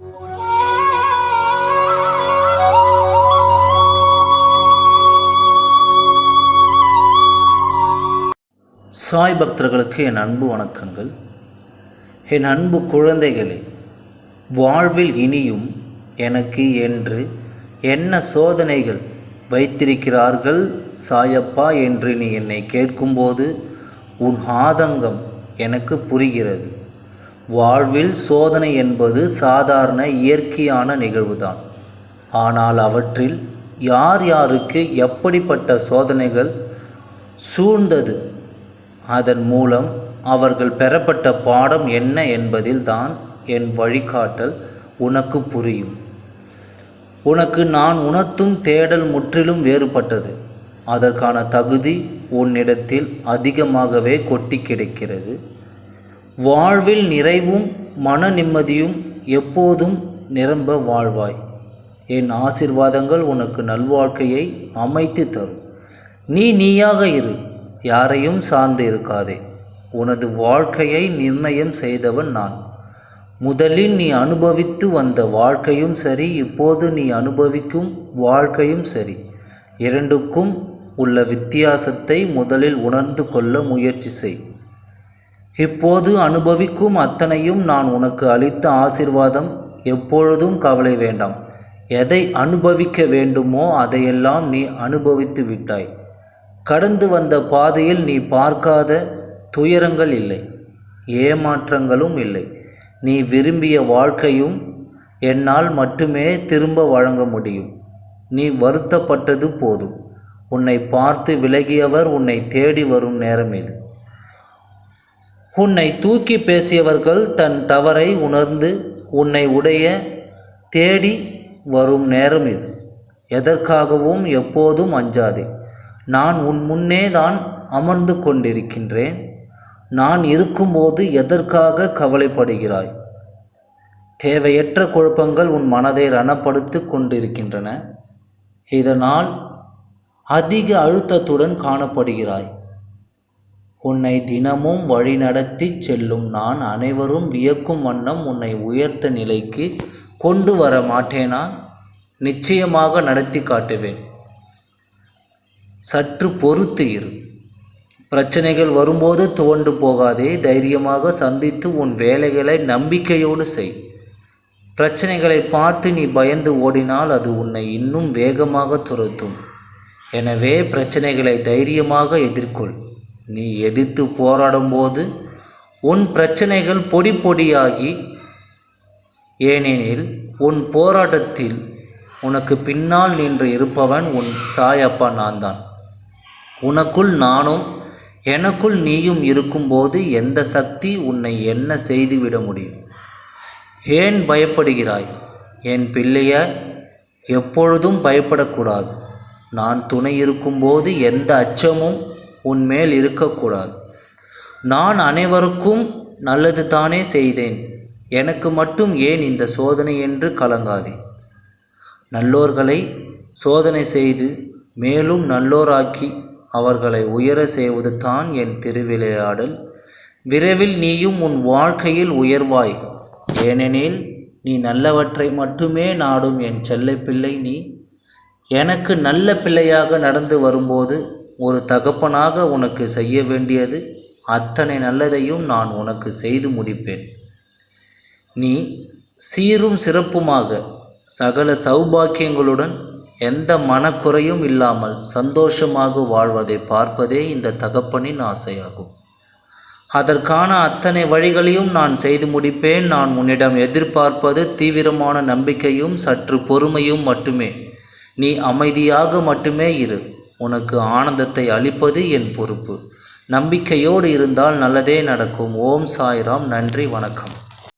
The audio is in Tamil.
சாய் பக்தர்களுக்கு என் அன்பு வணக்கங்கள். என் அன்பு குழந்தைகளே, வாழ்வில் இனியும் எனக்கு என்று என்ன சோதனைகள் வைத்திருக்கிறார்கள் சாயப்பா என்று நீ என்னை கேட்கும்போது உன் ஆதங்கம் எனக்கு புரிகிறது. வாழ்வில் சோதனை என்பது சாதாரண இயற்கையான நிகழ்வுதான். ஆனால் அவற்றில் யார் யாருக்கு எப்படிப்பட்ட சோதனைகள் சூழ்ந்தது, அதன் மூலம் அவர்கள் பெறப்பட்ட பாடம் என்ன என்பதில் தான் என் வழிகாட்டல் உனக்கு புரியும். உனக்கு நான் உணர்த்தும் தேடல் முற்றிலும் வேறுபட்டது. அதற்கான தகுதி உன்னிடத்தில் அதிகமாகவே கொட்டி கிடக்கிறது. வாழ்வில் நிறைவும் மன நிம்மதியும் எப்போதும் நிரம்ப வாழ்வாய். என் ஆசீர்வாதங்கள் உனக்கு நல்வாழ்க்கையை அமைத்து தரும். நீயாக இரு, யாரையும் சார்ந்து இருக்காதே. உனது வாழ்க்கையை நிர்ணயம் செய்தவன் நான். முதலில் நீ அனுபவித்து வந்த வாழ்க்கையும் சரி, இப்போது நீ அனுபவிக்கும் வாழ்க்கையும் சரி, இரண்டுக்கும் உள்ள வித்தியாசத்தை முதலில் உணர்ந்து கொள்ள முயற்சி செய். இப்போது அனுபவிக்கும் அத்தனையும் நான் உனக்கு அளித்த ஆசீர்வாதம். எப்பொழுதும் கவலை வேண்டாம். எதை அனுபவிக்க வேண்டுமோ அதையெல்லாம் நீ அனுபவித்து விட்டாய். கடந்து வந்த பாதையில் நீ பார்க்காத துயரங்கள் இல்லை, ஏமாற்றங்களும் இல்லை. நீ விரும்பிய வாழ்க்கையும் என்னால் மட்டுமே திரும்ப வழங்க முடியும். நீ வருத்தப்பட்டது போதும். உன்னை பார்த்து விலகியவர் உன்னை தேடி வரும் நேரம் இது. உன்னை தூக்கி பேசியவர்கள் தன் தவறை உணர்ந்து உன்னை உடைய தேடி வரும் நேரம் இது. எதற்காகவும் எப்போதும் அஞ்சாதே. நான் உன் முன்னே தான் அமர்ந்து கொண்டிருக்கின்றேன். நான் இருக்கும்போது எதற்காக கவலைப்படுகிறாய்? தேவையற்ற குழப்பங்கள் உன் மனதை ரணப்படுத்தி கொண்டிருக்கின்றன. இதனால் அதிக அழுத்தத்துடன் காணப்படுகிறாய். உன்னை தினமும் வழிநடத்தி செல்லும் நான் அனைவரும் வியக்கும் வண்ணம் உன்னை உயர்த்த நிலைக்கு கொண்டு வர மாட்டேனா? நிச்சயமாக நடத்தி காட்டுவேன். சற்று பொறுத்து இரு. பிரச்சனைகள் வரும்போது துவண்டு போகாதே. தைரியமாக சந்தித்து உன் வேலைகளை நம்பிக்கையோடு செய். பிரச்சனைகளை பார்த்து நீ பயந்து ஓடினால் அது உன்னை இன்னும் வேகமாக துரத்தும். எனவே பிரச்சனைகளை தைரியமாக எதிர்கொள். நீ எதிர்த்து போராடும் போது உன் பிரச்சனைகள் பொடி பொடியாகி, ஏனெனில் உன் போராட்டத்தில் உனக்கு பின்னால் நின்று இருப்பவன் உன் சாயப்பா நான் தான். உனக்குள் நானும் எனக்குள் நீயும் இருக்கும்போது எந்த சக்தி உன்னை என்ன செய்துவிட முடியும்? ஏன் பயப்படுகிறாய்? என் பிள்ளைய, எப்பொழுதும் பயப்படக்கூடாது. நான் துணை இருக்கும்போது எந்த அச்சமும் உன்மேல் இருக்கக்கூடாது. நான் அனைவருக்கும் நல்லது தானே செய்தேன். எனக்கு மட்டும் ஏன் இந்த சோதனை என்று கலங்காதே. நல்லோர்களை சோதனை செய்து மேலும் நல்லோராக்கி அவர்களை உயர செய்வது தான் என் திருவிளையாடல். விரைவில் நீயும் உன் வாழ்க்கையில் உயர்வாய். ஏனெனில் நீ நல்லவற்றை மட்டுமே நாடும் என் செல்ல பிள்ளை. நீ எனக்கு நல்ல பிள்ளையாக நடந்து வரும்போது ஒரு தகப்பனாக உனக்கு செய்ய வேண்டியது அத்தனை நல்லதையும் நான் உனக்கு செய்து முடிப்பேன். நீ சீரும் சிறப்புமாக சகல சௌபாக்கியங்களுடன் எந்த மனக்குறையும் இல்லாமல் சந்தோஷமாக வாழ்வதை பார்ப்பதே இந்த தகப்பனின் ஆசையாகும். அதற்கான அத்தனை வழிகளையும் நான் செய்து முடிப்பேன். நான் உன்னிடம் எதிர்பார்ப்பது தீவிரமான நம்பிக்கையும் சற்று பொறுமையும் மட்டுமே. நீ அமைதியாக மட்டுமே இரு. உனக்கு ஆனந்தத்தை அளிப்பது என் பொறுப்பு. நம்பிக்கையோடு இருந்தால் நல்லதே நடக்கும். ஓம் சாய்ராம். நன்றி, வணக்கம்.